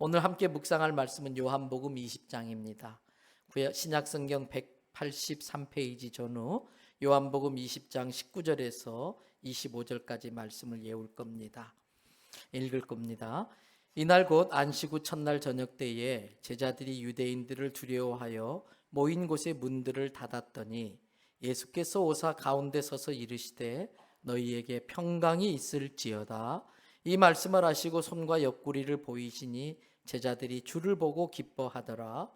오늘 함께 묵상할 말씀은 요한복음 20장입니다. 신약성경 183페이지 전후 요한복음 20장 19절에서 25절까지 말씀을 읽을 겁니다. 이날 곧 안식 후 첫날 저녁 때에 제자들이 유대인들을 두려워하여 모인 곳의 문들을 닫았더니 예수께서 오사 가운데 서서 이르시되 너희에게 평강이 있을지어다. 이 말씀을 하시고 손과 옆구리를 보이시니 제자들이 주를 보고 기뻐하더라.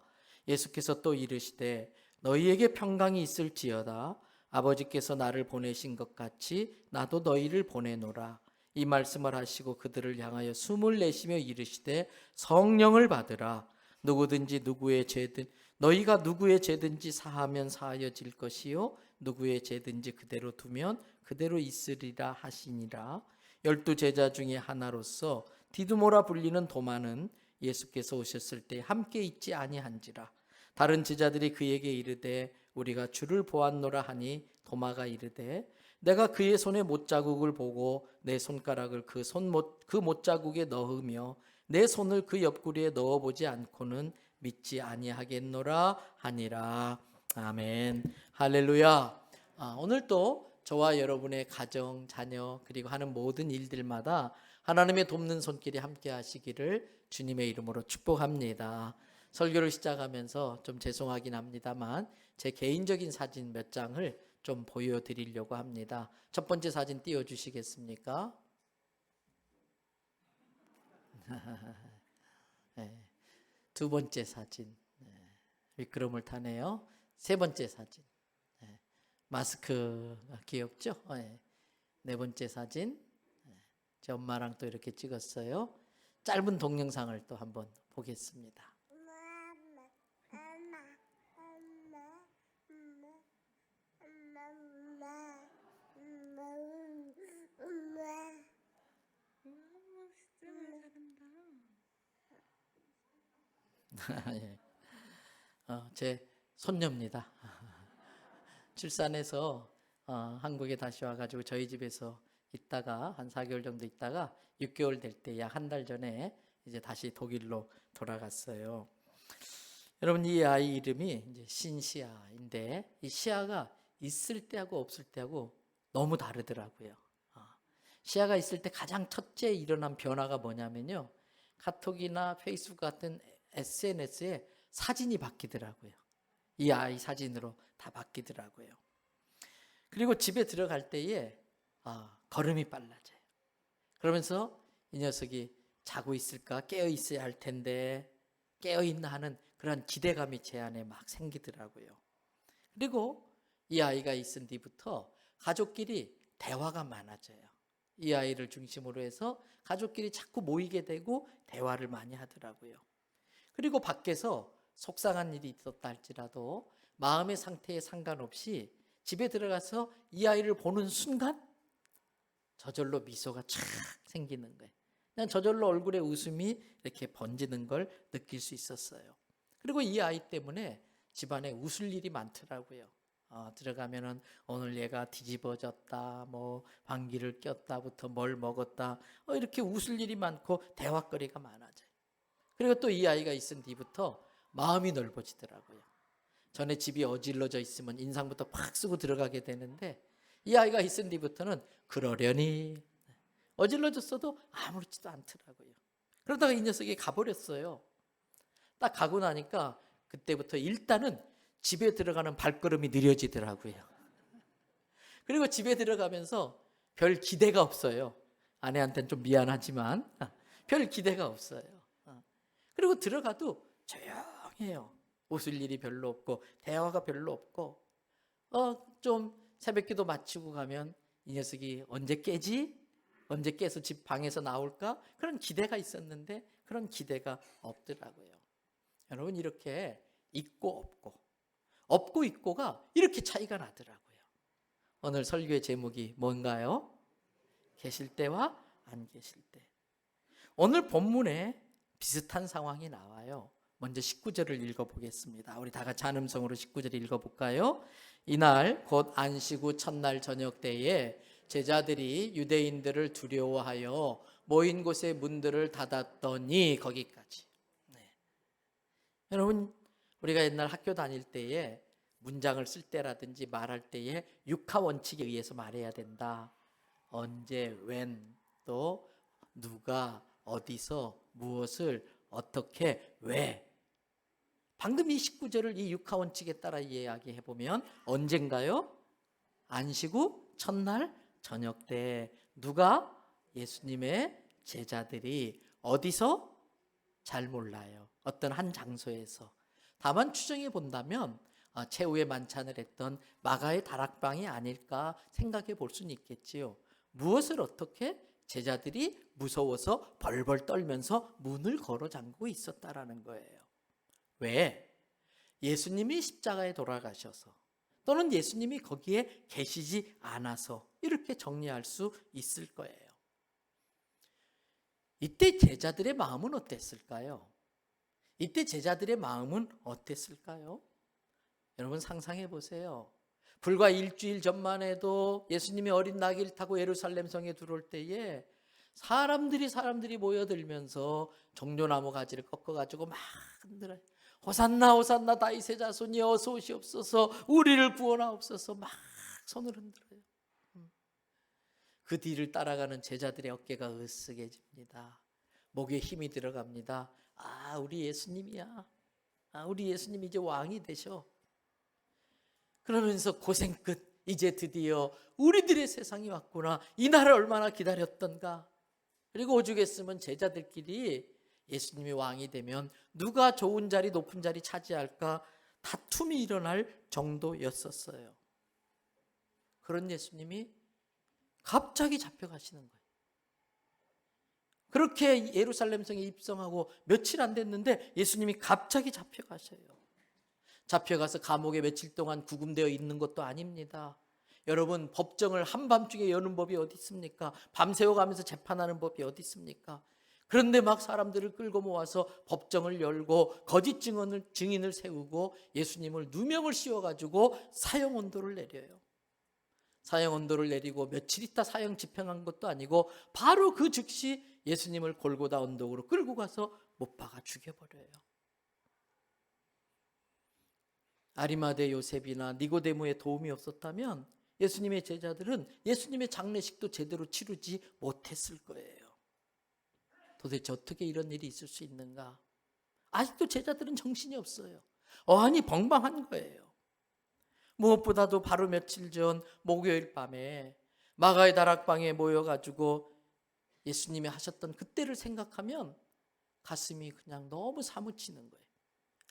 예수께서 또 이르시되 너희에게 평강이 있을지어다. 아버지께서 나를 보내신 것 같이 나도 너희를 보내노라. 이 말씀을 하시고 그들을 향하여 숨을 내쉬며 이르시되 성령을 받으라. 너희가 누구의 죄든지 사하면 사하여질 것이요 누구의 죄든지 그대로 두면 그대로 있으리라 하시니라. 12 제자 중에 하나로서 디두모라 불리는 도마는 예수께서 오셨을 때 함께 있지 아니한지라. 다른 제자들이 그에게 이르되 우리가 주를 보았노라 하니 도마가 이르되 내가 그의 손에 못자국을 보고 내 손가락을 그 못자국에 넣으며 내 손을 그 옆구리에 넣어보지 않고는 믿지 아니하겠노라 하니라. 아멘. 할렐루야. 오늘 또 저와 여러분의 가정, 자녀 그리고 하는 모든 일들마다 하나님의 돕는 손길이 함께 하시기를 주님의 이름으로 축복합니다. 설교를 시작하면서 좀 죄송하긴 합니다만 제 개인적인 사진 몇 장을 좀 보여드리려고 합니다. 첫 번째 사진 띄워주시겠습니까? 네. 두 번째 사진, 미끄럼을 타네요. 세 번째 사진, 마스크가 귀엽죠? 네 번째 사진, 제 엄마랑 또 이렇게 찍었어요. 짧은 동영상을 또 한번 보겠습니다. 예. 제 손녀입니다. 출산해서 한국에 다시 와가지고 저희 집에서 있다가 한 4개월 정도 있다가 6개월 될 때 약 한 달 전에 이제 다시 독일로 돌아갔어요. 여러분 이 아이 이름이 이제 신시아인데 이 시아가 있을 때하고 없을 때하고 너무 다르더라고요. 시아가 있을 때 가장 첫째 일어난 변화가 뭐냐면요. 카톡이나 페이스북 같은 SNS에 사진이 바뀌더라고요. 이 아이 사진으로 다 바뀌더라고요. 그리고 집에 들어갈 때에 걸음이 빨라져요. 그러면서 이 녀석이 자고 있을까 깨어 있어야 할 텐데 깨어 있나 하는 그런 기대감이 제 안에 막 생기더라고요. 그리고 이 아이가 있은 뒤부터 가족끼리 대화가 많아져요. 이 아이를 중심으로 해서 가족끼리 자꾸 모이게 되고 대화를 많이 하더라고요. 그리고 밖에서 속상한 일이 있었다 할지라도 마음의 상태에 상관없이 집에 들어가서 이 아이를 보는 순간 저절로 미소가 촥 생기는 거예요. 그냥 저절로 얼굴에 웃음이 이렇게 번지는 걸 느낄 수 있었어요. 그리고 이 아이 때문에 집안에 웃을 일이 많더라고요. 들어가면은 오늘 얘가 뒤집어졌다, 뭐 방귀를 꼈다부터 뭘 먹었다, 이렇게 웃을 일이 많고 대화거리가 많아져요. 그리고 또 이 아이가 있은 뒤부터 마음이 넓어지더라고요. 전에 집이 어질러져 있으면 인상부터 팍 쓰고 들어가게 되는데 이 아이가 있은 뒤부터는 그러려니 어질러졌어도 아무렇지도 않더라고요. 그러다가 이 녀석이 가버렸어요. 딱 가고 나니까 그때부터 일단은 집에 들어가는 발걸음이 느려지더라고요. 그리고 집에 들어가면서 별 기대가 없어요. 아내한테는 좀 미안하지만 별 기대가 없어요. 그리고 들어가도 조용해요. 웃을 일이 별로 없고 대화가 별로 없고 좀 새벽기도 마치고 가면 이 녀석이 언제 깨지? 언제 깨서 집 방에서 나올까? 그런 기대가 있었는데 그런 기대가 없더라고요. 여러분 이렇게 있고 없고 있고가 이렇게 차이가 나더라고요. 오늘 설교의 제목이 뭔가요? 계실 때와 안 계실 때. 오늘 본문에 비슷한 상황이 나와요. 먼저 19절을 읽어보겠습니다. 우리 다 같이 한 음성으로 19절 읽어볼까요? 이날 곧 안식 후 첫날 저녁 때에 제자들이 유대인들을 두려워하여 모인 곳의 문들을 닫았더니 거기까지. 여러분, 우리가 옛날 학교 다닐 때에 문장을 쓸 때라든지 말할 때에 육하 원칙에 의해서 말해야 된다. 언제, when, 또 누가, 어디서, 무엇을, 어떻게, 왜. 방금 이 19절을 이 육하 원칙에 따라 이야기해 보면 언젠가요? 안식 후 첫날 저녁 때 누가? 예수님의 제자들이 어디서? 잘 몰라요. 어떤 한 장소에서. 다만 추정해 본다면 최후의 만찬을 했던 마가의 다락방이 아닐까 생각해 볼 수는 있겠지요. 무엇을 어떻게? 제자들이 무서워서 벌벌 떨면서 문을 걸어 잠그고 있었다라는 거예요. 왜? 예수님이 십자가에 돌아가셔서 또는 예수님이 거기에 계시지 않아서 이렇게 정리할 수 있을 거예요. 이때 제자들의 마음은 어땠을까요? 이때 제자들의 마음은 어땠을까요? 여러분 상상해 보세요. 불과 일주일 전만 해도 예수님이 어린 나귀를 타고 예루살렘 성에 들어올 때에 사람들이 모여들면서 종려나무 가지를 꺾어가지고 막 흔들어요. 호산나 호산나 다윗의 자손이 어서 오시옵소서, 우리를 구원하옵소서 막 손을 흔들어요. 그 뒤를 따라가는 제자들의 어깨가 으쓱해집니다. 목에 힘이 들어갑니다. 아, 우리 예수님이야. 아, 우리 예수님 이제 왕이 되셔. 그러면서 고생 끝 이제 드디어 우리들의 세상이 왔구나. 이 날을 얼마나 기다렸던가. 그리고 오죽했으면 제자들끼리 예수님이 왕이 되면 누가 좋은 자리, 높은 자리 차지할까 다툼이 일어날 정도였었어요. 그런 예수님이 갑자기 잡혀가시는 거예요. 그렇게 예루살렘 성에 입성하고 며칠 안 됐는데 예수님이 갑자기 잡혀가셔요. 잡혀가서 감옥에 며칠 동안 구금되어 있는 것도 아닙니다. 여러분, 법정을 한밤중에 여는 법이 어디 있습니까? 밤새워 가면서 재판하는 법이 어디 있습니까? 그런데 막 사람들을 끌고 모아서 법정을 열고 거짓 증인을 세우고 예수님을 누명을 씌워가지고 사형 언도를 내려요. 사형 언도를 내리고 며칠 있다 사형 집행한 것도 아니고 바로 그 즉시 예수님을 골고다 언덕으로 끌고 가서 못 박아 죽여버려요. 아리마대 요셉이나 니고데모의 도움이 없었다면 예수님의 제자들은 예수님의 장례식도 제대로 치르지 못했을 거예요. 도대체 어떻게 이런 일이 있을 수 있는가? 아직도 제자들은 정신이 없어요. 어안이 벙벙한 거예요. 무엇보다도 바로 며칠 전 목요일 밤에 마가의 다락방에 모여가지고 예수님이 하셨던 그때를 생각하면 가슴이 그냥 너무 사무치는 거예요.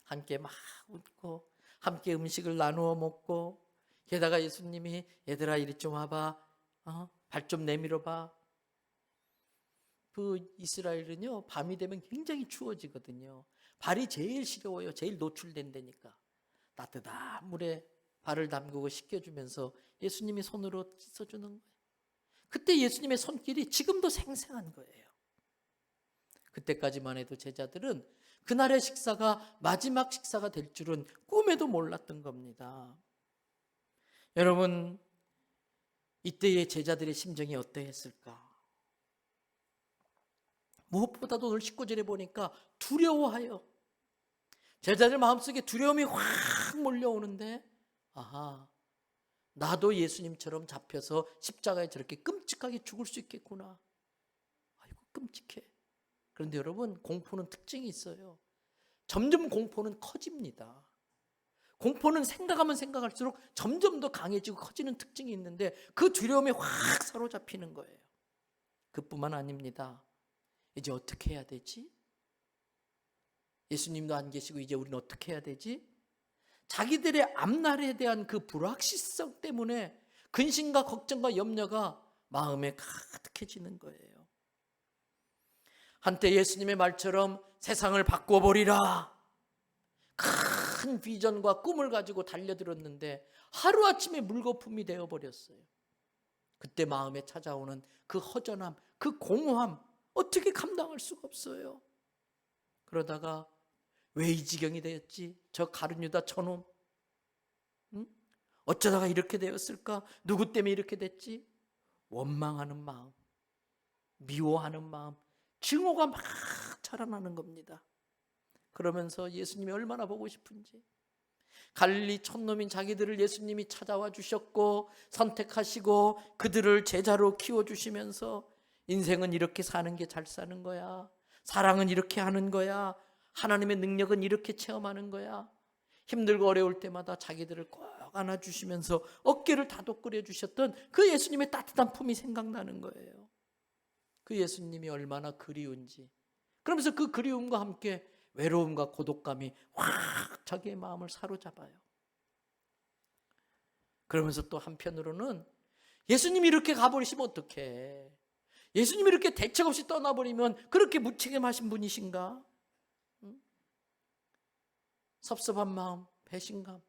함께 막 웃고 함께 음식을 나누어 먹고 게다가 예수님이 얘들아 이리 좀 와봐, 발 좀 내밀어봐. 그 이스라엘은요 밤이 되면 굉장히 추워지거든요. 발이 제일 시려워요. 제일 노출된다니까. 따뜻한 물에 발을 담그고 씻겨주면서 예수님이 손으로 씻어주는 거예요. 그때 예수님의 손길이 지금도 생생한 거예요. 그때까지만 해도 제자들은 그날의 식사가 마지막 식사가 될 줄은 꿈에도 몰랐던 겁니다. 여러분, 이때의 제자들의 심정이 어떠했을까? 무엇보다도 오늘 19절에 보니까 두려워하여, 제자들 마음속에 두려움이 확 몰려오는데 아하, 나도 예수님처럼 잡혀서 십자가에 저렇게 끔찍하게 죽을 수 있겠구나. 아이고 끔찍해. 그런데 여러분, 공포는 특징이 있어요. 점점 공포는 커집니다. 공포는 생각하면 생각할수록 점점 더 강해지고 커지는 특징이 있는데 그 두려움에 확 사로잡히는 거예요. 그뿐만 아닙니다. 이제 어떻게 해야 되지? 예수님도 안 계시고 이제 우리는 어떻게 해야 되지? 자기들의 앞날에 대한 그 불확실성 때문에 근심과 걱정과 염려가 마음에 가득해지는 거예요. 한때 예수님의 말처럼 세상을 바꿔버리라, 큰 비전과 꿈을 가지고 달려들었는데 하루아침에 물거품이 되어버렸어요. 그때 마음에 찾아오는 그 허전함, 그 공허함 어떻게 감당할 수가 없어요. 그러다가 왜 이 지경이 되었지? 저 가룟 유다 저놈, 어쩌다가 이렇게 되었을까? 누구 때문에 이렇게 됐지? 원망하는 마음, 미워하는 마음, 증오가 막 자라나는 겁니다. 그러면서 예수님이 얼마나 보고 싶은지, 갈릴리 촌놈인 자기들을 예수님이 찾아와 주셨고 선택하시고 그들을 제자로 키워주시면서 인생은 이렇게 사는 게 잘 사는 거야, 사랑은 이렇게 하는 거야, 하나님의 능력은 이렇게 체험하는 거야, 힘들고 어려울 때마다 자기들을 꼭 안아주시면서 어깨를 다독거려 주셨던 그 예수님의 따뜻한 품이 생각나는 거예요. 그 예수님이 얼마나 그리운지. 그러면서 그 그리움과 함께 외로움과 고독감이 확 자기의 마음을 사로잡아요. 그러면서 또 한편으로는 예수님이 이렇게 가버리시면 어떡해, 예수님이 이렇게 대책 없이 떠나버리면 그렇게 무책임하신 분이신가? 섭섭한 마음, 배신감,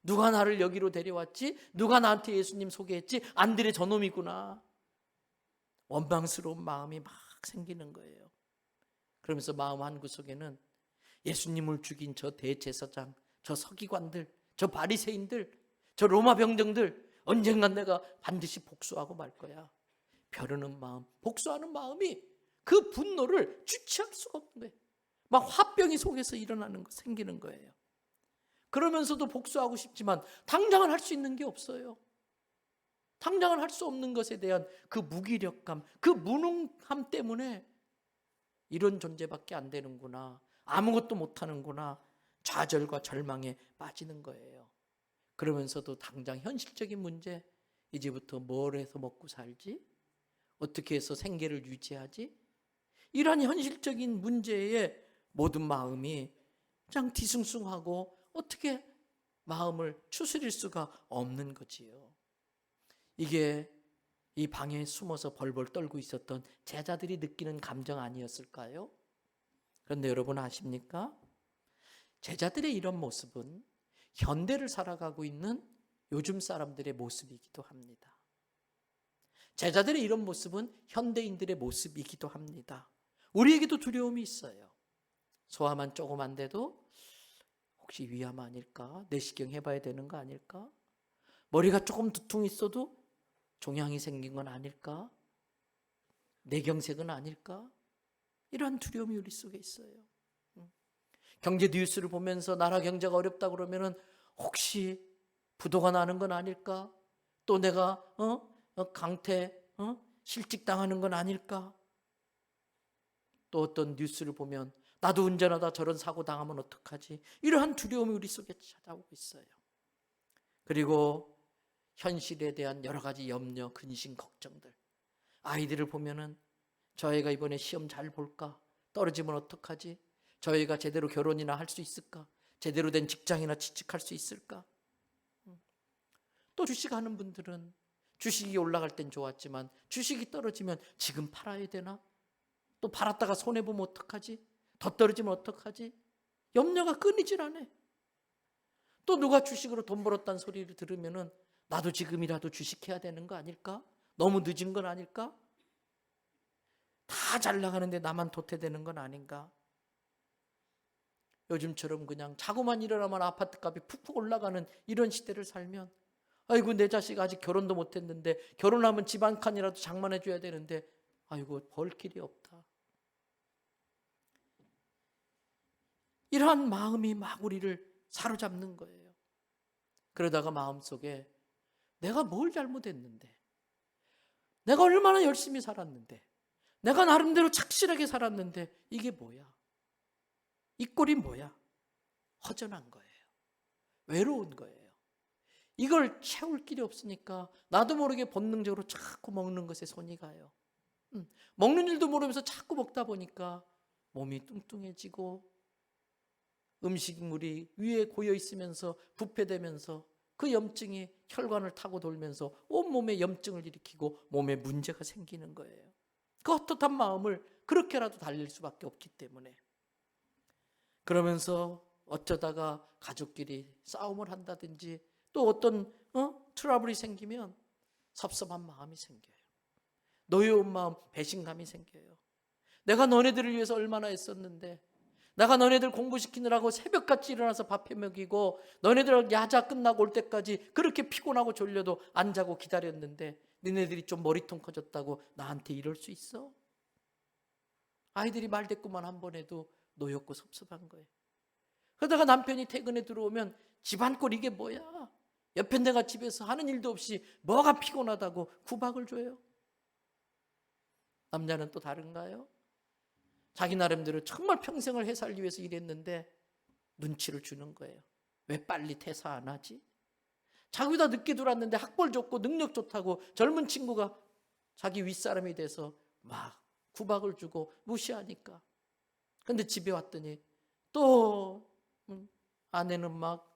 누가 나를 여기로 데려왔지? 누가 나한테 예수님 소개했지? 안드레 저놈이구나. 원망스러운 마음이 막 생기는 거예요. 그러면서 마음 한구석에는 예수님을 죽인 저 대제사장, 저 서기관들, 저 바리새인들, 저 로마 병정들 언젠간 내가 반드시 복수하고 말 거야. 벼르는 마음, 복수하는 마음이 그 분노를 주체할 수가 없는 거예요. 막 화병이 속에서 생기는 거예요. 그러면서도 복수하고 싶지만 당장은 할 수 있는 게 없어요. 당장은 할 수 없는 것에 대한 그 무기력감, 그 무능함 때문에 이런 존재밖에 안 되는구나, 아무것도 못하는구나, 좌절과 절망에 빠지는 거예요. 그러면서도 당장 현실적인 문제, 이제부터 뭘 해서 먹고 살지? 어떻게 해서 생계를 유지하지? 이러한 현실적인 문제에 모든 마음이 그냥 뒤숭숭하고 어떻게 마음을 추스릴 수가 없는 거지요. 이게 이 방에 숨어서 벌벌 떨고 있었던 제자들이 느끼는 감정 아니었을까요? 그런데 여러분 아십니까? 제자들의 이런 모습은 현대를 살아가고 있는 요즘 사람들의 모습이기도 합니다. 제자들의 이런 모습은 현대인들의 모습이기도 합니다. 우리에게도 두려움이 있어요. 소아만 조그만데도 혹시 위암 아닐까? 내시경 해봐야 되는 거 아닐까? 머리가 조금 두통 있어도 종양이 생긴 건 아닐까? 뇌경색은 아닐까? 이러한 두려움이 우리 속에 있어요. 경제 뉴스를 보면서 나라 경제가 어렵다 그러면은 혹시 부도가 나는 건 아닐까? 또 내가 강태 실직당하는 건 아닐까? 또 어떤 뉴스를 보면 나도 운전하다 저런 사고 당하면 어떡하지? 이러한 두려움이 우리 속에 찾아오고 있어요. 그리고 현실에 대한 여러 가지 염려, 근심, 걱정들. 아이들을 보면은 저 애가 이번에 시험 잘 볼까? 떨어지면 어떡하지? 저 애가 제대로 결혼이나 할 수 있을까? 제대로 된 직장이나 취직할 수 있을까? 또 주식하는 분들은 주식이 올라갈 땐 좋았지만 주식이 떨어지면 지금 팔아야 되나? 또 팔았다가 손해보면 어떡하지? 더 떨어지면 어떡하지? 염려가 끊이질 않아. 또 누가 주식으로 돈 벌었다는 소리를 들으면은 나도 지금이라도 주식해야 되는 거 아닐까? 너무 늦은 건 아닐까? 다 잘 나가는데 나만 도태되는 건 아닌가? 요즘처럼 그냥 자고만 일어나면 아파트값이 푹푹 올라가는 이런 시대를 살면 아이고 내 자식 아직 결혼도 못했는데 결혼하면 집 한 칸이라도 장만해 줘야 되는데 아이고 벌 길이 없다. 이러한 마음이 막 우리를 사로잡는 거예요. 그러다가 마음속에 내가 뭘 잘못했는데, 내가 얼마나 열심히 살았는데, 내가 나름대로 착실하게 살았는데 이게 뭐야? 이 꼴이 뭐야? 허전한 거예요. 외로운 거예요. 이걸 채울 길이 없으니까 나도 모르게 본능적으로 자꾸 먹는 것에 손이 가요. 먹는 일도 모르면서 자꾸 먹다 보니까 몸이 뚱뚱해지고 음식물이 위에 고여 있으면서 부패되면서 그 염증이 혈관을 타고 돌면서 온몸에 염증을 일으키고 몸에 문제가 생기는 거예요. 그 헛헛한 마음을 그렇게라도 달랠 수밖에 없기 때문에. 그러면서 어쩌다가 가족끼리 싸움을 한다든지 또 어떤 트러블이 생기면 섭섭한 마음이 생겨요. 노여운 마음, 배신감이 생겨요. 내가 너네들을 위해서 얼마나 애썼는데, 내가 너네들 공부시키느라고 새벽같이 일어나서 밥 해먹이고 너네들 야자 끝나고 올 때까지 그렇게 피곤하고 졸려도 안 자고 기다렸는데 너네들이 좀 머리통 커졌다고 나한테 이럴 수 있어? 아이들이 말대꾸만 한 번 해도 노엽고 섭섭한 거예요. 그러다가 남편이 퇴근에 들어오면 집안꼴 이게 뭐야? 옆에 내가 집에서 하는 일도 없이 뭐가 피곤하다고 구박을 줘요. 남자는 또 다른가요? 자기 나름대로 정말 평생을 회사를 위해서 일했는데 눈치를 주는 거예요. 왜 빨리 퇴사 안 하지? 자기보다 늦게 들어왔는데 학벌 좋고 능력 좋다고 젊은 친구가 자기 윗사람이 돼서 막 구박을 주고 무시하니까. 근데 집에 왔더니 또 아내는 막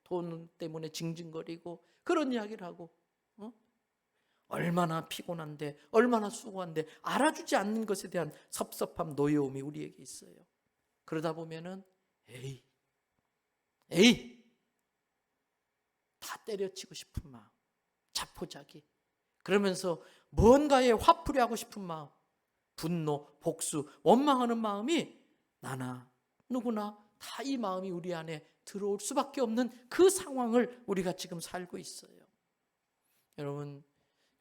돈 때문에 징징거리고 그런 이야기를 하고 얼마나 피곤한데 얼마나 수고한데 알아주지 않는 것에 대한 섭섭함, 노여움이 우리에게 있어요. 그러다 보면은 에이 다 때려치고 싶은 마음, 자포자기, 그러면서 뭔가에 화풀이 하고 싶은 마음, 분노, 복수, 원망하는 마음이 나나 누구나 다 이 마음이 우리 안에 들어올 수밖에 없는 그 상황을 우리가 지금 살고 있어요. 여러분,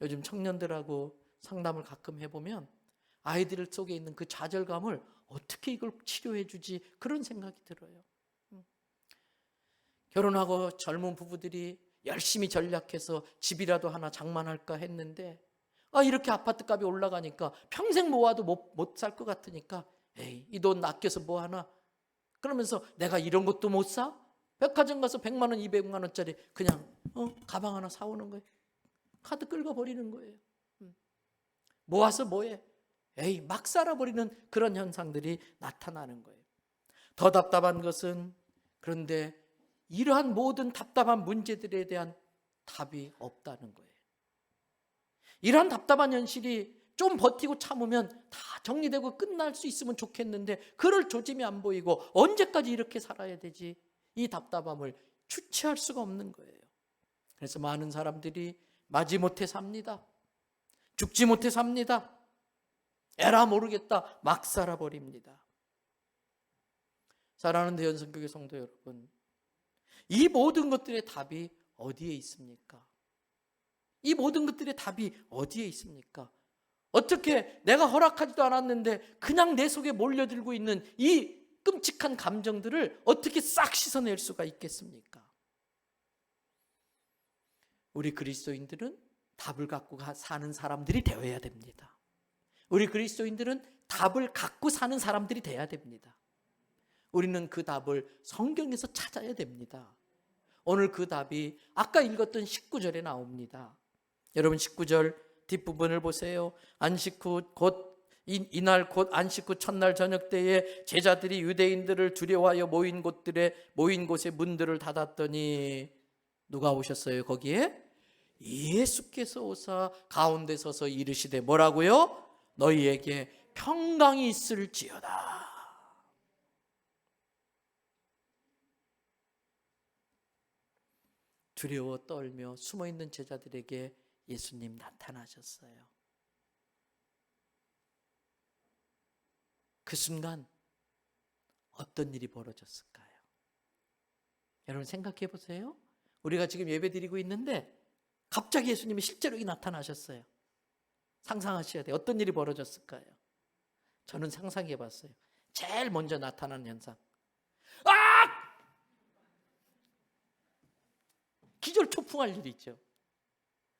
요즘 청년들하고 상담을 가끔 해보면 아이들 속에 있는 그 좌절감을 어떻게 이걸 치료해 주지, 그런 생각이 들어요. 결혼하고 젊은 부부들이 열심히 전략해서 집이라도 하나 장만할까 했는데 이렇게 아파트 값이 올라가니까 평생 모아도 못 살 것 같으니까 에이, 이 돈 아껴서 뭐 하나, 그러면서 내가 이런 것도 못 사? 백화점 가서 100만 원, 200만 원짜리 그냥 가방 하나 사오는 거예요. 카드 긁어버리는 거예요. 모아서 뭐해? 에이, 막 살아버리는 그런 현상들이 나타나는 거예요. 더 답답한 것은, 그런데 이러한 모든 답답한 문제들에 대한 답이 없다는 거예요. 이러한 답답한 현실이 좀 버티고 참으면 다 정리되고 끝날 수 있으면 좋겠는데 그럴 조짐이 안 보이고 언제까지 이렇게 살아야 되지? 이 답답함을 주체할 수가 없는 거예요. 그래서 많은 사람들이 마지못해 삽니다. 죽지 못해 삽니다. 에라 모르겠다 막 살아버립니다. 사랑하는 대연성교회 성도 여러분, 이 모든 것들의 답이 어디에 있습니까? 이 모든 것들의 답이 어디에 있습니까? 어떻게 내가 허락하지도 않았는데 그냥 내 속에 몰려들고 있는 이 끔찍한 감정들을 어떻게 싹 씻어낼 수가 있겠습니까? 우리 그리스도인들은 답을 갖고 사는 사람들이 되어야 됩니다. 우리 그리스도인들은 답을 갖고 사는 사람들이 돼야 됩니다. 우리는 그 답을 성경에서 찾아야 됩니다. 오늘 그 답이 아까 읽었던 19절에 나옵니다. 여러분, 19절 뒷부분을 보세요. 안식 후 이날 곧 안식 후 첫날 저녁 때에 제자들이 유대인들을 두려워하여 모인 곳에 문들을 닫았더니 누가 오셨어요? 거기에 예수께서 오사 가운데 서서 이르시되 뭐라고요? 너희에게 평강이 있을지어다. 두려워 떨며 숨어있는 제자들에게 예수님 나타나셨어요. 그 순간 어떤 일이 벌어졌을까요? 여러분 생각해 보세요. 우리가 지금 예배드리고 있는데 갑자기 예수님이 실제로 나타나셨어요. 상상하셔야 돼요. 어떤 일이 벌어졌을까요? 저는 상상해 봤어요. 제일 먼저 나타나는 현상, 기절초풍할 일이죠.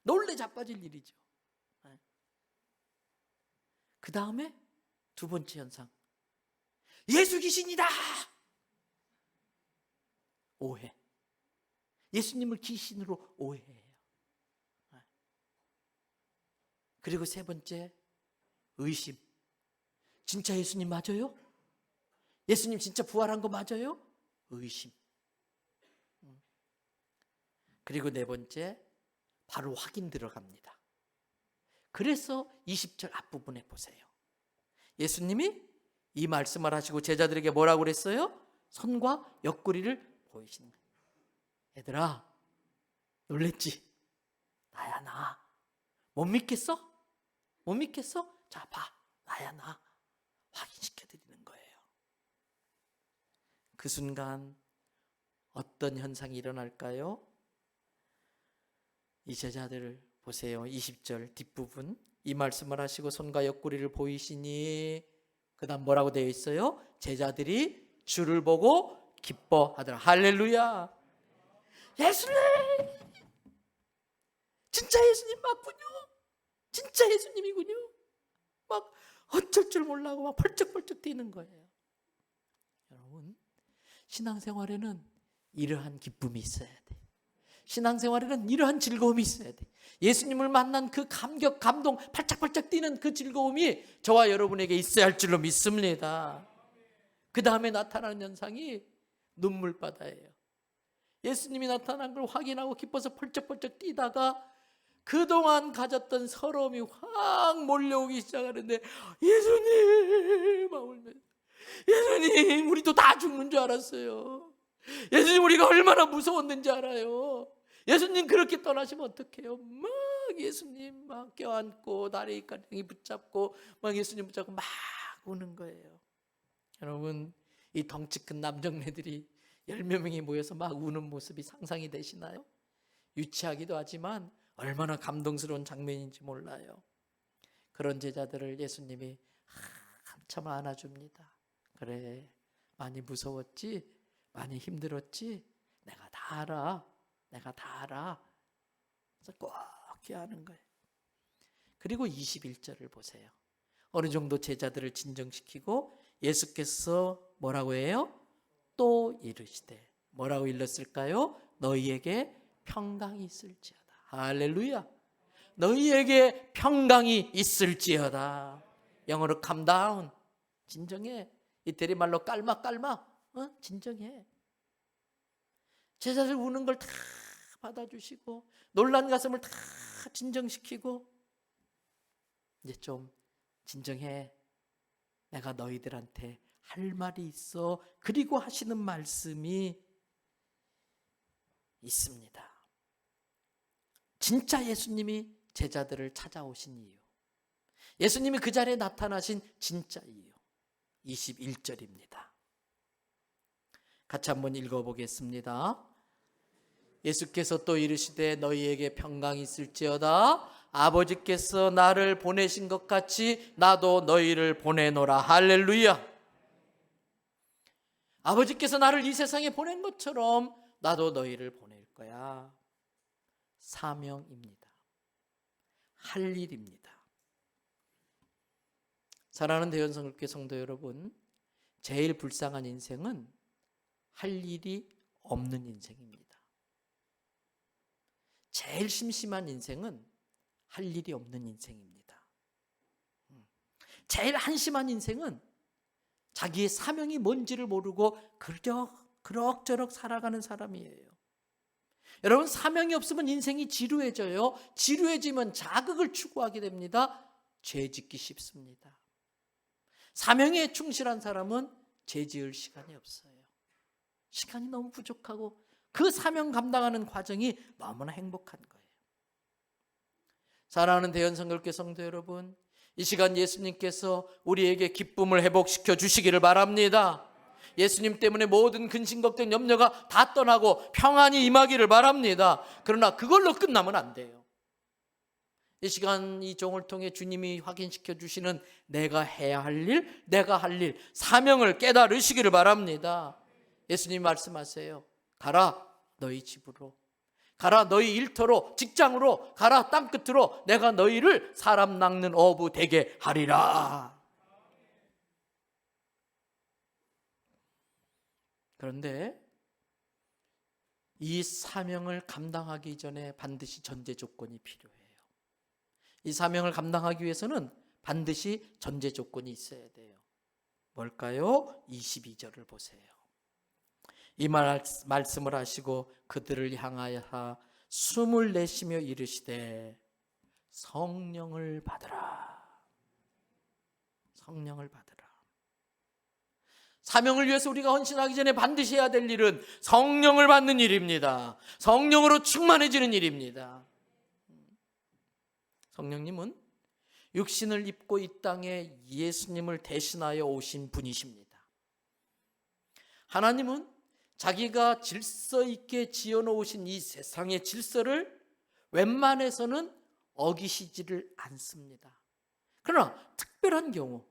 놀래 자빠질 일이죠. 그 다음에 두 번째 현상, 예수 귀신이다. 오해. 예수님을 귀신으로 오해해요. 그리고 세 번째, 의심. 진짜 예수님 맞아요? 예수님 진짜 부활한 거 맞아요? 의심. 그리고 네 번째, 바로 확인 들어갑니다. 그래서 20절 앞부분에 보세요. 예수님이 이 말씀을 하시고 제자들에게 뭐라고 그랬어요? 손과 옆구리를 보이시는 거예요. 얘들아, 놀랬지? 나야 나. 못 믿겠어? 못 믿겠어? 자, 봐. 나야 나. 확인시켜 드리는 거예요. 그 순간 어떤 현상이 일어날까요? 이 제자들을 보세요. 20절 뒷부분, 이 말씀을 하시고 손과 옆구리를 보이시니, 그 다음 뭐라고 되어 있어요? 제자들이 주를 보고 기뻐하더라. 할렐루야. 예수님, 진짜 예수님 맞군요. 진짜 예수님이군요. 막 어쩔 줄 몰라고 막 펄쩍펄쩍 뛰는 거예요. 여러분, 신앙생활에는 이러한 기쁨이 있어야 돼. 신앙생활에는 이러한 즐거움이 있어야 돼. 예수님을 만난 그 감격, 감동, 팔짝팔짝 뛰는 그 즐거움이 저와 여러분에게 있어야 할 줄로 믿습니다. 그 다음에 나타나는 현상이 눈물바다예요. 예수님이 나타난 걸 확인하고 기뻐서 펄쩍펄쩍 뛰다가 그동안 가졌던 서러움이 확 몰려오기 시작하는데, 예수님 막 울면서, 예수님 우리도 다 죽는 줄 알았어요. 예수님 우리가 얼마나 무서웠는지 알아요. 예수님 그렇게 떠나시면 어떡해요. 막 예수님 막 껴안고 다리 가랑이 붙잡고 막 예수님 붙잡고 막 우는 거예요. 여러분, 이 덩치 큰 남정네들이 10몇 명이 모여서 막 우는 모습이 상상이 되시나요? 유치하기도 하지만 얼마나 감동스러운 장면인지 몰라요. 그런 제자들을 예수님이 한참 안아줍니다. 그래, 많이 무서웠지? 많이 힘들었지? 내가 다 알아. 내가 다 알아. 그래서 꼭 껴안은 거예요. 그리고 21절을 보세요. 어느 정도 제자들을 진정시키고 예수께서 뭐라고 해요? 또 이르시되, 뭐라고 일렀을까요? 너희에게 평강이 있을지어다. 할렐루야. 너희에게 평강이 있을지어다. 영어로 calm down. 진정해. 이태리 말로 깔막. 진정해. 제자들 우는 걸 다 받아주시고 놀란 가슴을 다 진정시키고, 이제 좀 진정해. 내가 너희들한테 할 말이 있어. 그리고 하시는 말씀이 있습니다. 진짜 예수님이 제자들을 찾아오신 이유, 예수님이 그 자리에 나타나신 진짜 이유, 21절입니다. 같이 한번 읽어보겠습니다. 예수께서 또 이르시되 너희에게 평강이 있을지어다. 아버지께서 나를 보내신 것 같이 나도 너희를 보내노라. 할렐루야. 아버지께서 나를 이 세상에 보낸 것처럼 나도 너희를 보낼 거야. 사명입니다. 할 일입니다. 사랑하는 대연성교회 성도 여러분, 제일 불쌍한 인생은 할 일이 없는 인생입니다. 제일 심심한 인생은 할 일이 없는 인생입니다. 제일 한심한 인생은 자기의 사명이 뭔지를 모르고 그럭저럭 살아가는 사람이에요. 여러분, 사명이 없으면 인생이 지루해져요. 지루해지면 자극을 추구하게 됩니다. 죄 짓기 쉽습니다. 사명에 충실한 사람은 죄 지을 시간이 없어요. 시간이 너무 부족하고 그 사명 감당하는 과정이 너무나 행복한 거예요. 사랑하는 대연성결교 성도 여러분, 이 시간 예수님께서 우리에게 기쁨을 회복시켜 주시기를 바랍니다. 예수님 때문에 모든 근심, 걱정, 염려가 다 떠나고 평안이 임하기를 바랍니다. 그러나 그걸로 끝나면 안 돼요. 이 시간 이 종을 통해 주님이 확인시켜 주시는 내가 해야 할 일, 내가 할 일, 사명을 깨달으시기를 바랍니다. 예수님이 말씀하세요. 가라 너희 집으로, 가라 너희 일터로, 직장으로, 가라 땅끝으로 내가 너희를 사람 낚는 어부 되게 하리라. 그런데 이 사명을 감당하기 전에 반드시 전제 조건이 필요해요. 이 사명을 감당하기 위해서는 반드시 전제 조건이 있어야 돼요. 뭘까요? 22절을 보세요. 이 말씀을 하시고 그들을 향하여 숨을 내쉬며 이르시되 성령을 받으라. 성령을 받으라. 사명을 위해서 우리가 헌신하기 전에 반드시 해야 될 일은 성령을 받는 일입니다. 성령으로 충만해지는 일입니다. 성령님은 육신을 입고 이 땅에 예수님을 대신하여 오신 분이십니다. 하나님은 자기가 질서 있게 지어놓으신 이 세상의 질서를 웬만해서는 어기시지를 않습니다. 그러나 특별한 경우,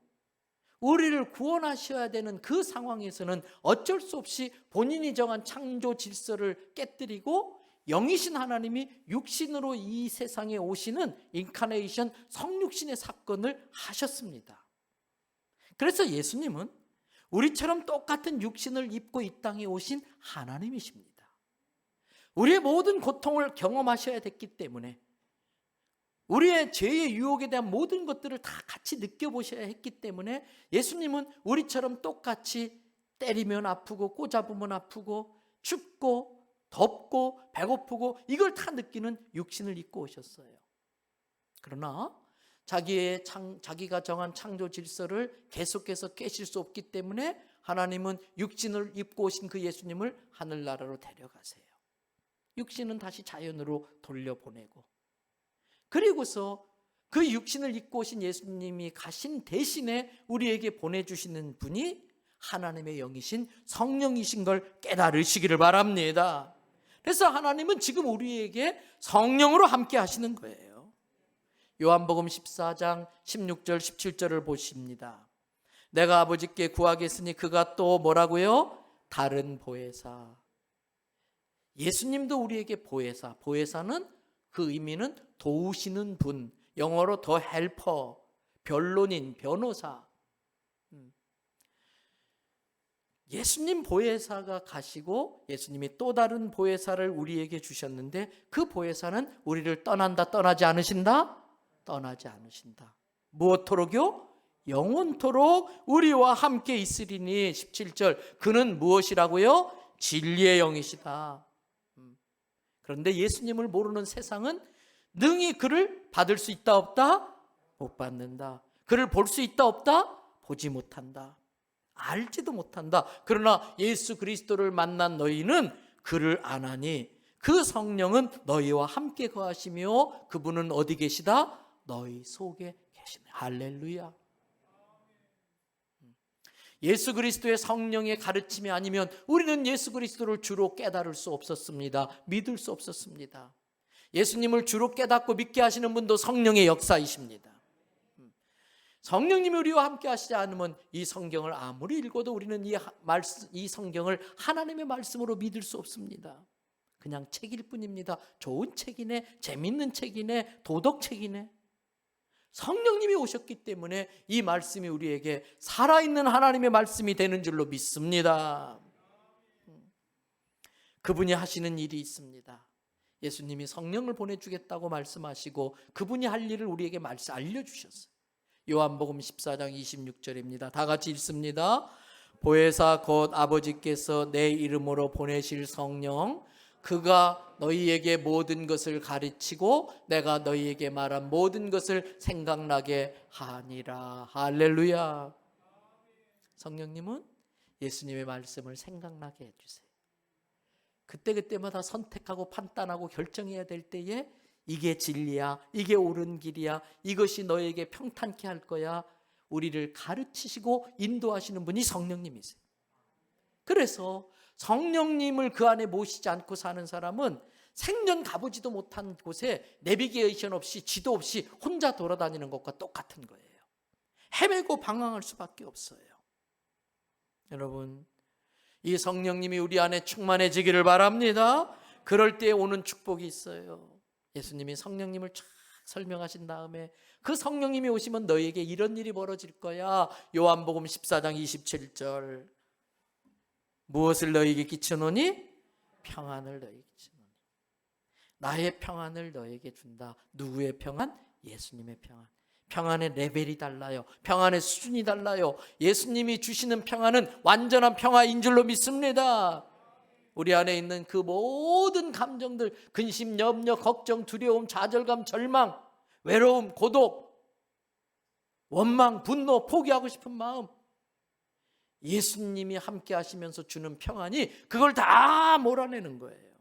우리를 구원하셔야 되는 그 상황에서는 어쩔 수 없이 본인이 정한 창조 질서를 깨뜨리고 영이신 하나님이 육신으로 이 세상에 오시는 인카네이션 성육신의 사건을 하셨습니다. 그래서 예수님은 우리처럼 똑같은 육신을 입고 이 땅에 오신 하나님이십니다. 우리의 모든 고통을 경험하셔야 됐기 때문에, 우리의 죄의 유혹에 대한 모든 것들을 다 같이 느껴보셔야 했기 때문에 예수님은 우리처럼 똑같이 때리면 아프고 꼬잡으면 아프고 춥고 덥고 배고프고 이걸 다 느끼는 육신을 입고 오셨어요. 그러나 자기가 정한 창조 질서를 계속해서 깨실 수 없기 때문에 하나님은 육신을 입고 오신 그 예수님을 하늘나라로 데려가세요. 육신은 다시 자연으로 돌려보내고, 그리고서 그 육신을 입고 오신 예수님이 가신 대신에 우리에게 보내주시는 분이 하나님의 영이신 성령이신 걸 깨달으시기를 바랍니다. 그래서 하나님은 지금 우리에게 성령으로 함께 하시는 거예요. 요한복음 14장 16절 17절을 보십니다. 내가 아버지께 구하겠으니 그가 또 뭐라고요? 다른 보혜사. 예수님도 우리에게 보혜사. 보혜사는 그 의미는 도우시는 분, 영어로 더 헬퍼, 변론인, 변호사. 예수님 보혜사가 가시고 예수님이 또 다른 보혜사를 우리에게 주셨는데, 그 보혜사는 우리를 떠난다, 떠나지 않으신다? 떠나지 않으신다. 무엇토록요? 영원토록 우리와 함께 있으리니. 17절, 그는 무엇이라고요? 진리의 영이시다. 그런데 예수님을 모르는 세상은 능히 그를 받을 수 있다 없다? 못 받는다. 그를 볼 수 있다 없다? 보지 못한다. 알지도 못한다. 그러나 예수 그리스도를 만난 너희는 그를 아나니 그 성령은 너희와 함께 거하시며 그분은 어디 계시다? 너희 속에 계시네. 할렐루야. 예수 그리스도의 성령의 가르침이 아니면 우리는 예수 그리스도를 주로 깨달을 수 없었습니다. 믿을 수 없었습니다. 예수님을 주로 깨닫고 믿게 하시는 분도 성령의 역사이십니다. 성령님이 우리와 함께 하시지 않으면 이 성경을 아무리 읽어도 우리는 이 성경을 하나님의 말씀으로 믿을 수 없습니다. 그냥 책일 뿐입니다. 좋은 책이네, 재밌는 책이네, 도덕책이네. 성령님이 오셨기 때문에 이 말씀이 우리에게 살아있는 하나님의 말씀이 되는 줄로 믿습니다. 그분이 하시는 일이 있습니다. 예수님이 성령을 보내주겠다고 말씀하시고 그분이 할 일을 우리에게 알려주셨어요. 요한복음 14장 26절입니다. 다 같이 읽습니다. 보혜사 곧 아버지께서 내 이름으로 보내실 성령, 그가 너희에게 모든 것을 가르치고 내가 너희에게 말한 모든 것을 생각나게 하니라. 할렐루야. 성령님은 예수님의 말씀을 생각나게 해주세요. 그때그때마다 선택하고 판단하고 결정해야 될 때에 이게 진리야, 이게 옳은 길이야, 이것이 너에게 평탄케 할 거야, 우리를 가르치시고 인도하시는 분이 성령님이세요. 그래서 성령님을 그 안에 모시지 않고 사는 사람은 생전 가보지도 못한 곳에 내비게이션 없이 지도 없이 혼자 돌아다니는 것과 똑같은 거예요. 헤매고 방황할 수밖에 없어요. 여러분, 이 성령님이 우리 안에 충만해지기를 바랍니다. 그럴 때 오는 축복이 있어요. 예수님이 성령님을 쫙 설명하신 다음에 그 성령님이 오시면 너희에게 이런 일이 벌어질 거야. 요한복음 14장 27절, 무엇을 너희에게 끼쳐놓으니? 평안을 너희에게 끼쳐놓으니. 나의 평안을 너희에게 준다. 누구의 평안? 예수님의 평안. 평안의 레벨이 달라요. 평안의 수준이 달라요. 예수님이 주시는 평안은 완전한 평화인 줄로 믿습니다. 우리 안에 있는 그 모든 감정들, 근심, 염려, 걱정, 두려움, 좌절감, 절망, 외로움, 고독, 원망, 분노, 포기하고 싶은 마음, 예수님이 함께 하시면서 주는 평안이 그걸 다 몰아내는 거예요.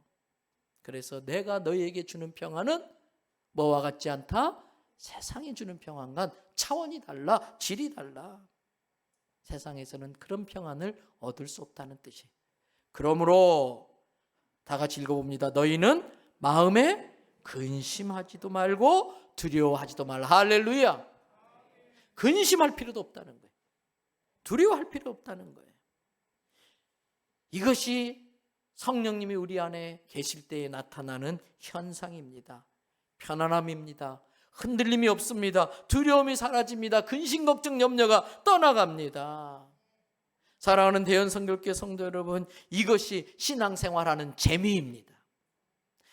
그래서 내가 너희에게 주는 평안은 뭐와 같지 않다? 세상이 주는 평안과 차원이 달라, 질이 달라. 세상에서는 그런 평안을 얻을 수 없다는 뜻이에요. 그러므로 다 같이 읽어봅니다. 너희는 마음에 근심하지도 말고 두려워하지도 말라. 할렐루야. 근심할 필요도 없다는 거예요. 두려워할 필요 없다는 거예요. 이것이 성령님이 우리 안에 계실 때에 나타나는 현상입니다. 편안함입니다. 흔들림이 없습니다. 두려움이 사라집니다. 근심, 걱정, 염려가 떠나갑니다. 사랑하는 대연성결교회 성도 여러분, 이것이 신앙생활하는 재미입니다.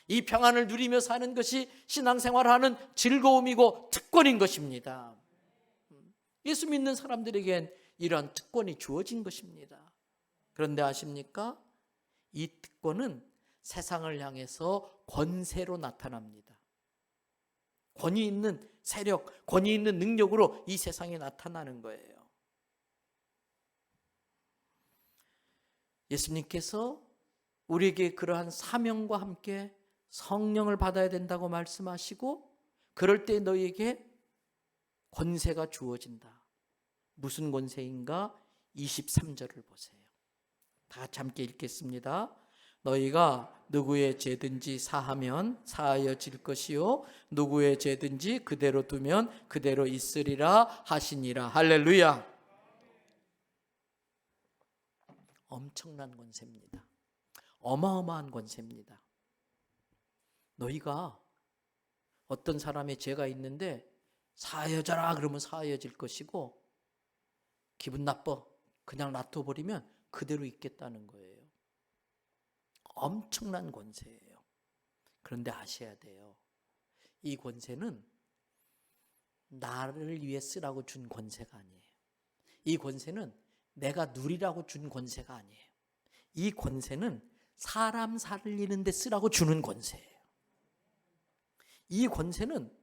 이 평안을 누리며 사는 것이 신앙생활하는 즐거움이고 특권인 것입니다. 예수 믿는 사람들에겐 이러한 특권이 주어진 것입니다. 그런데 아십니까? 이 특권은 세상을 향해서 권세로 나타납니다. 권위 있는 세력, 권위 있는 능력으로 이 세상에 나타나는 거예요. 예수님께서 우리에게 그러한 사명과 함께 성령을 받아야 된다고 말씀하시고, 그럴 때 너희에게 권세가 주어진다. 무슨 권세인가? 23절을 보세요. 다 같이 함께 읽겠습니다. 너희가 누구의 죄든지 사하면 사하여질 것이요 누구의 죄든지 그대로 두면 그대로 있으리라 하시니라. 할렐루야. 엄청난 권세입니다. 어마어마한 권세입니다. 너희가 어떤 사람의 죄가 있는데 사하여져라 그러면 사하여질 것이고, 기분 나빠 그냥 놔둬버리면 그대로 있겠다는 거예요. 엄청난 권세예요. 그런데 아셔야 돼요. 이 권세는 나를 위해 쓰라고 준 권세가 아니에요. 이 권세는 내가 누리라고 준 권세가 아니에요. 이 권세는 사람 살리는 데 쓰라고 주는 권세예요. 이 권세는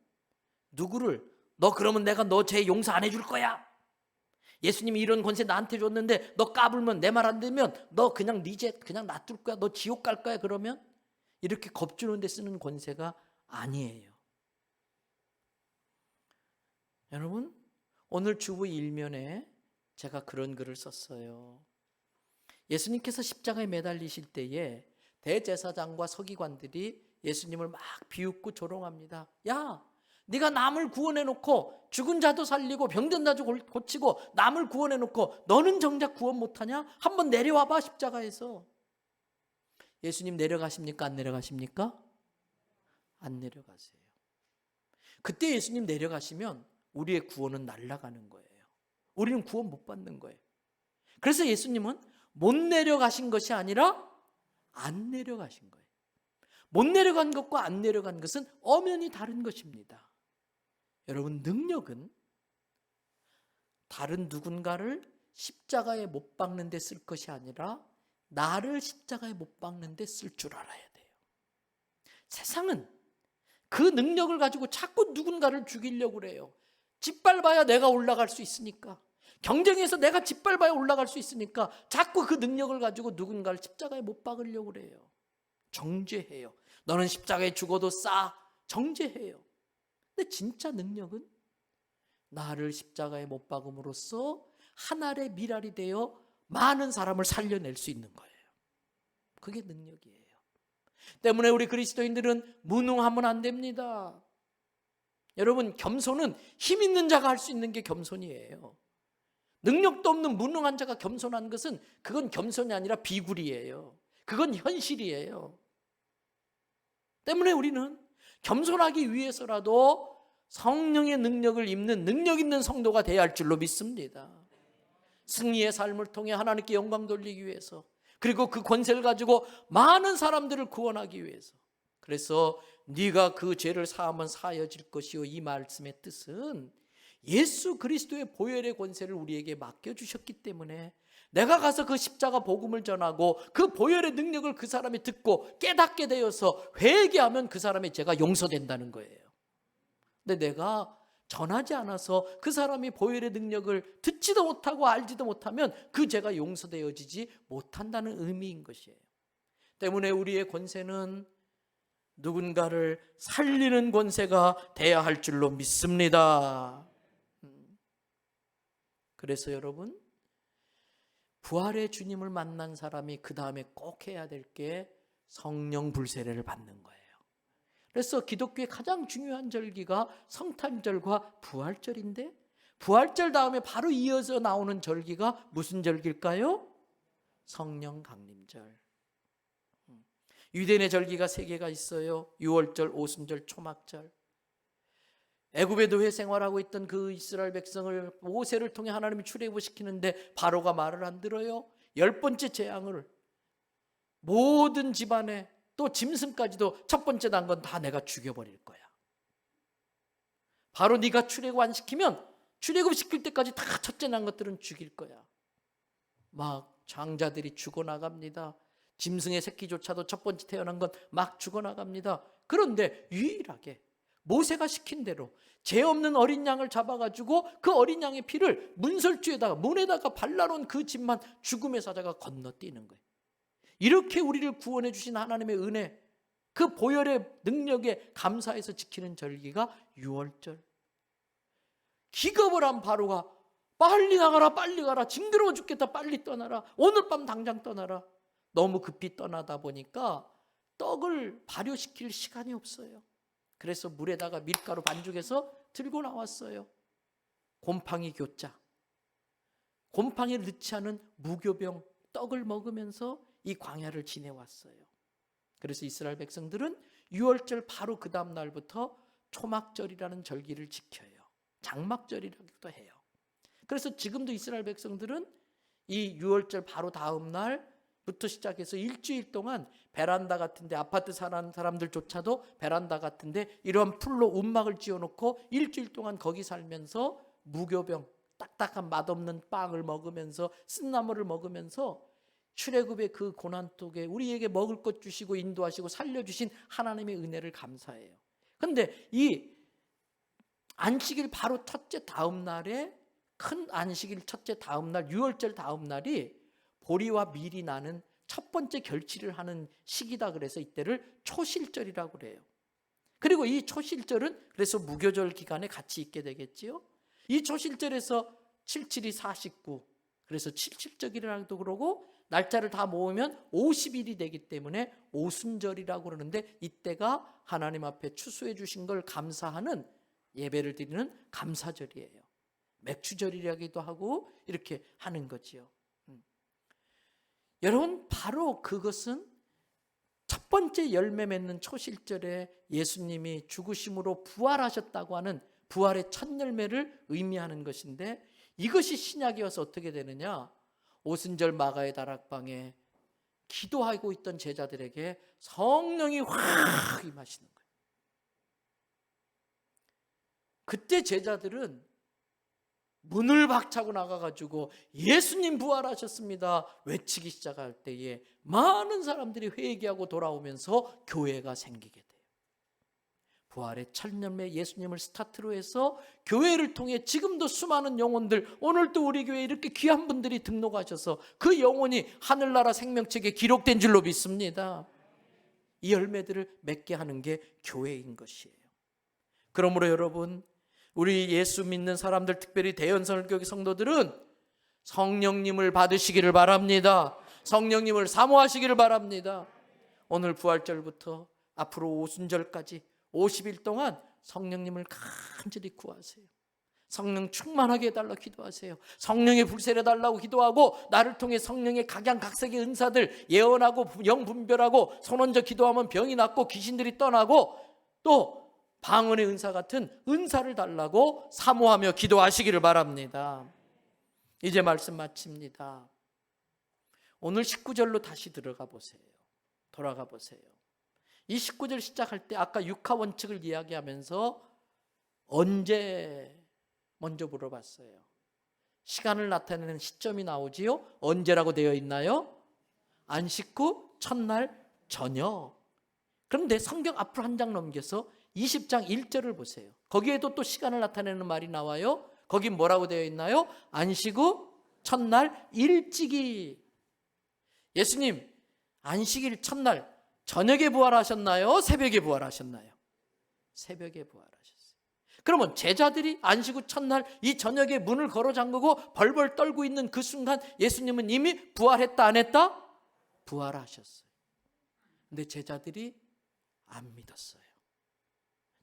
누구를 너 그러면 내가 너 죄 용서 안 해줄 거야. 예수님이 이런 권세 나한테 줬는데 너 까불면 내 말 안 되면 너 그냥 네 죄 그냥 놔둘 거야. 너 지옥 갈 거야. 그러면 이렇게 겁주는 데 쓰는 권세가 아니에요. 여러분, 오늘 주부 일면에 제가 그런 글을 썼어요. 예수님께서 십자가에 매달리실 때에 대제사장과 서기관들이 예수님을 막 비웃고 조롱합니다. 야, 네가 남을 구원해 놓고 죽은 자도 살리고 병든 자도 고치고 남을 구원해 놓고 너는 정작 구원 못하냐? 한번 내려와 봐, 십자가에서. 예수님 내려가십니까? 안 내려가십니까? 안 내려가세요. 그때 예수님 내려가시면 우리의 구원은 날아가는 거예요. 우리는 구원 못 받는 거예요. 그래서 예수님은 못 내려가신 것이 아니라 안 내려가신 거예요. 못 내려간 것과 안 내려간 것은 엄연히 다른 것입니다. 여러분, 능력은 다른 누군가를 십자가에 못 박는 데 쓸 것이 아니라 나를 십자가에 못 박는 데 쓸 줄 알아야 돼요. 세상은 그 능력을 가지고 자꾸 누군가를 죽이려고 그래요. 짓밟아야 내가 올라갈 수 있으니까, 경쟁에서 내가 짓밟아야 올라갈 수 있으니까 자꾸 그 능력을 가지고 누군가를 십자가에 못 박으려고 그래요. 정죄해요. 너는 십자가에 죽어도 싸. 정죄해요. 근데 진짜 능력은 나를 십자가에 못 박음으로써 한 알의 밀알이 되어 많은 사람을 살려낼 수 있는 거예요. 그게 능력이에요. 때문에 우리 그리스도인들은 무능하면 안 됩니다. 여러분, 겸손은 힘 있는 자가 할 수 있는 게 겸손이에요. 능력도 없는 무능한 자가 겸손한 것은 그건 겸손이 아니라 비굴이에요. 그건 현실이에요. 때문에 우리는 겸손하기 위해서라도 성령의 능력을 입는 능력 있는 성도가 되어야 할 줄로 믿습니다. 승리의 삶을 통해 하나님께 영광 돌리기 위해서, 그리고 그 권세를 가지고 많은 사람들을 구원하기 위해서. 그래서 네가 그 죄를 사하면 사하여질 것이요, 이 말씀의 뜻은 예수 그리스도의 보혈의 권세를 우리에게 맡겨주셨기 때문에 내가 가서 그 십자가 복음을 전하고 그 보혈의 능력을 그 사람이 듣고 깨닫게 되어서 회개하면 그 사람의 죄가 용서된다는 거예요. 근데 내가 전하지 않아서 그 사람이 보혈의 능력을 듣지도 못하고 알지도 못하면 그 죄가 용서되어지지 못한다는 의미인 것이에요. 때문에 우리의 권세는 누군가를 살리는 권세가 돼야 할 줄로 믿습니다. 그래서 여러분, 부활의 주님을 만난 사람이 그 다음에 꼭 해야 될 게 성령 불세례를 받는 거예요. 그래서 기독교의 가장 중요한 절기가 성탄절과 부활절인데, 부활절 다음에 바로 이어서 나오는 절기가 무슨 절기일까요? 성령 강림절. 유대인의 절기가 3개가 있어요. 유월절, 오순절, 초막절. 애굽의 노예 생활하고 있던 그 이스라엘 백성을 모세를 통해 하나님이 출애굽시키는데 바로가 말을 안 들어요. 10번째 재앙을 모든 집안에 또 짐승까지도 첫 번째 난 건 다 내가 죽여버릴 거야. 바로 네가 출애굽 안 시키면 출애굽 시킬 때까지 다 첫째 난 것들은 죽일 거야. 막 장자들이 죽어나갑니다. 짐승의 새끼조차도 첫 번째 태어난 건 막 죽어나갑니다. 그런데 유일하게 모세가 시킨 대로 죄 없는 어린 양을 잡아가지고 그 어린 양의 피를 문설주에다가 문에다가 발라놓은 그 집만 죽음의 사자가 건너뛰는 거예요. 이렇게 우리를 구원해 주신 하나님의 은혜, 그 보혈의 능력에 감사해서 지키는 절기가 유월절. 기겁을 한 바로가 빨리 나가라, 빨리 가라, 징그러워 죽겠다, 빨리 떠나라, 오늘 밤 당장 떠나라. 너무 급히 떠나다 보니까 떡을 발효시킬 시간이 없어요. 그래서 물에다가 밀가루 반죽해서 들고 나왔어요. 곰팡이 교자, 곰팡이를 넣지 않은 무교병 떡을 먹으면서 이 광야를 지내왔어요. 그래서 이스라엘 백성들은 유월절 바로 그 다음 날부터 초막절이라는 절기를 지켜요. 장막절이라고도 해요. 그래서 지금도 이스라엘 백성들은 이 유월절 바로 다음 날부터 시작해서 일주일 동안 베란다 같은데, 아파트 사는 사람들조차도 베란다 같은데 이런 풀로 움막을 지어놓고 일주일 동안 거기 살면서 무교병, 딱딱한 맛없는 빵을 먹으면서 쓴나물을 먹으면서 출애굽의 그 고난 속에 우리에게 먹을 것 주시고 인도하시고 살려주신 하나님의 은혜를 감사해요. 그런데 이 안식일 바로 첫째 다음 날에, 큰 안식일 첫째 다음 날, 유월절 다음 날이 보리와 밀이 나는 첫 번째 결실을 하는 시기다. 그래서 이때를 초실절이라고 그래요. 그리고 이 초실절은 그래서 무교절 기간에 같이 있게 되겠지요. 이 초실절에서 77이 49, 그래서 77절이라고도 그러고 날짜를 다 모으면 50일이 되기 때문에 오순절이라고 그러는데, 이때가 하나님 앞에 추수해 주신 걸 감사하는 예배를 드리는 감사절이에요. 맥주절이라기도 하고 이렇게 하는 거지요. 여러분, 바로 그것은 첫 번째 열매 맺는 초실절에 예수님이 죽으심으로 부활하셨다고 하는 부활의 첫 열매를 의미하는 것인데, 이것이 신약이 와서 어떻게 되느냐? 오순절 마가의 다락방에 기도하고 있던 제자들에게 성령이 확 임하시는 거예요. 그때 제자들은 문을 박차고 나가가지고 예수님 부활하셨습니다 외치기 시작할 때에 많은 사람들이 회개하고 돌아오면서 교회가 생기게 돼요. 부활의 첫 열매 예수님을 스타트로 해서 교회를 통해 지금도 수많은 영혼들, 오늘도 우리 교회에 이렇게 귀한 분들이 등록하셔서 그 영혼이 하늘나라 생명책에 기록된 줄로 믿습니다. 이 열매들을 맺게 하는 게 교회인 것이에요. 그러므로 여러분, 우리 예수 믿는 사람들, 특별히 대연설교회 성도들은 성령님을 받으시기를 바랍니다. 성령님을 사모하시기를 바랍니다. 오늘 부활절부터 앞으로 오순절까지 50일 동안 성령님을 간절히 구하세요. 성령 충만하게 해달라고 기도하세요. 성령의 불세를 해달라고 기도하고, 나를 통해 성령의 각양각색의 은사들 예언하고 영분별하고, 손 얹어 기도하면 병이 낫고 귀신들이 떠나고, 또 방언의 은사 같은 은사를 달라고 사모하며 기도하시기를 바랍니다. 이제 말씀 마칩니다. 오늘 19절로 다시 들어가 보세요. 돌아가 보세요. 이 19절 시작할 때 아까 육하원칙을 이야기하면서 언제 먼저 물어봤어요. 시간을 나타내는 시점이 나오지요. 언제라고 되어 있나요? 안식 후 첫날 저녁. 그런데 성경 앞으로 한 장 넘겨서 20장 1절을 보세요. 거기에도 또 시간을 나타내는 말이 나와요. 거기 뭐라고 되어 있나요? 안식 후 첫날 일찍이. 예수님 안식일 첫날 저녁에 부활하셨나요? 새벽에 부활하셨나요? 새벽에 부활하셨어요. 그러면 제자들이 안식 후 첫날 이 저녁에 문을 걸어 잠그고 벌벌 떨고 있는 그 순간 예수님은 이미 부활했다 안 했다? 부활하셨어요. 근데 제자들이 안 믿었어요.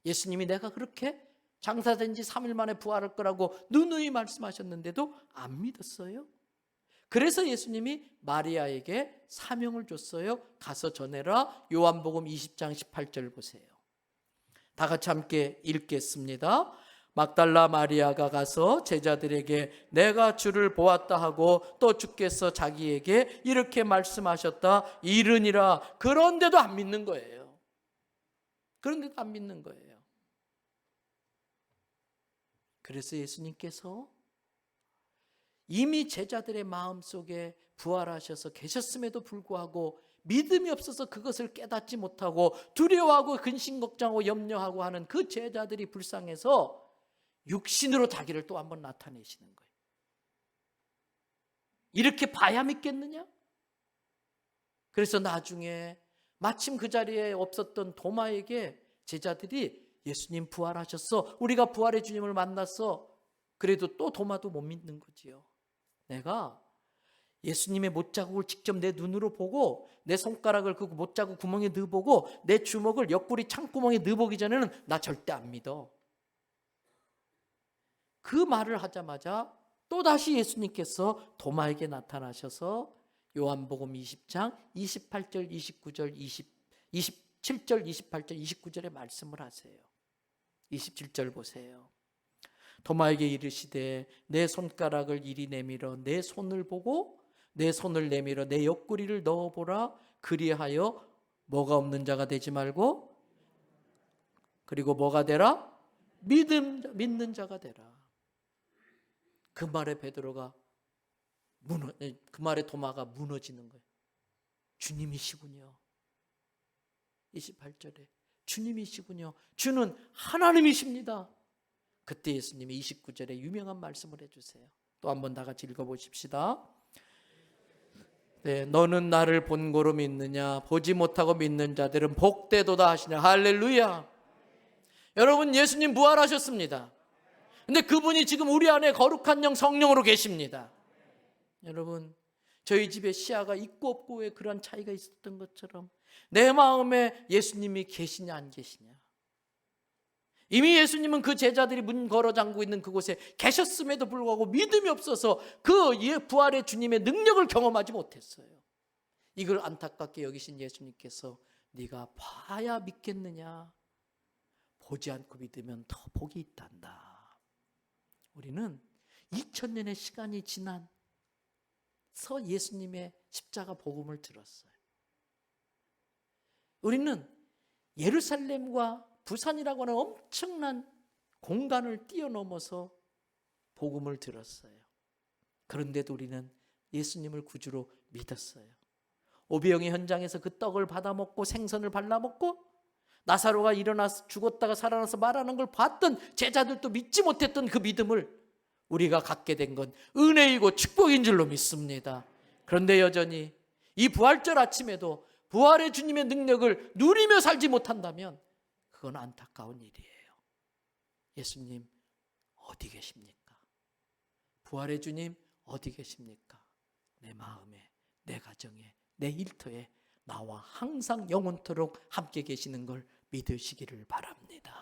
예수님이 내가 그렇게 장사된 지 3일 만에 부활할 거라고 누누이 말씀하셨는데도 안 믿었어요. 그래서 예수님이 마리아에게 사명을 줬어요. 가서 전해라. 요한복음 20장 18절 보세요. 다 같이 함께 읽겠습니다. 막달라 마리아가 가서 제자들에게 내가 주를 보았다 하고 또 주께서 자기에게 이렇게 말씀하셨다 이르니라. 그런데도 안 믿는 거예요. 그런데도 안 믿는 거예요. 그래서 예수님께서 이미 제자들의 마음속에 부활하셔서 계셨음에도 불구하고 믿음이 없어서 그것을 깨닫지 못하고 두려워하고 근심 걱정하고 염려하고 하는 그 제자들이 불쌍해서 육신으로 자기를 또 한번 나타내시는 거예요. 이렇게 봐야 믿겠느냐? 그래서 나중에 마침 그 자리에 없었던 도마에게 제자들이 예수님 부활하셨어. 우리가 부활의 주님을 만났어. 그래도 또 도마도 못 믿는 거지요. 내가 예수님의 못자국을 직접 내 눈으로 보고 내 손가락을 그 못자국 구멍에 넣어보고 내 주먹을 옆구리 창구멍에 넣어보기 전에는 나 절대 안 믿어. 그 말을 하자마자 또다시 예수님께서 도마에게 나타나셔서 요한복음 20장 28절 29절 27절 28절 29절에 말씀을 하세요. 27절 보세요. 도마에게 이르시되 내 손가락을 이리 내밀어 내 손을 보고 내 손을 내밀어 내 옆구리를 넣어보라. 그리하여 뭐가 없는 자가 되지 말고 그리고 뭐가 되라? 믿는 자가 되라. 그 말에 베드로가 그 말에 도마가 무너지는 거예요. 주님이시군요. 28절에 주님이시군요. 주는 하나님이십니다. 그때 예수님이 29절에 유명한 말씀을 해주세요. 또 한번 다 같이 읽어보십시다. 네, 너는 나를 본고로 믿느냐? 보지 못하고 믿는 자들은 복되도다 하시냐. 할렐루야. 여러분, 예수님 부활하셨습니다. 근데 그분이 지금 우리 안에 거룩한 영 성령으로 계십니다. 여러분, 저희 집에 시야가 있고 없고의 그런 차이가 있었던 것처럼 내 마음에 예수님이 계시냐 안 계시냐. 이미 예수님은 그 제자들이 문 걸어 잠그고 있는 그곳에 계셨음에도 불구하고 믿음이 없어서 그 부활의 주님의 능력을 경험하지 못했어요. 이걸 안타깝게 여기신 예수님께서 네가 봐야 믿겠느냐? 보지 않고 믿으면 더 복이 있단다. 우리는 2000년의 시간이 지나서 예수님의 십자가 복음을 들었어요. 우리는 예루살렘과 부산이라고 하는 엄청난 공간을 뛰어넘어서 복음을 들었어요. 그런데도 우리는 예수님을 구주로 믿었어요. 오병의 현장에서 그 떡을 받아먹고 생선을 발라먹고 나사로가 일어나서 죽었다가 살아나서 말하는 걸 봤던 제자들도 믿지 못했던 그 믿음을 우리가 갖게 된 건 은혜이고 축복인 줄로 믿습니다. 그런데 여전히 이 부활절 아침에도 부활의 주님의 능력을 누리며 살지 못한다면 그건 안타까운 일이에요. 예수님 어디 계십니까? 부활의 주님 어디 계십니까? 내 마음에, 내 가정에, 내 일터에 나와 항상 영원토록 함께 계시는 걸 믿으시기를 바랍니다.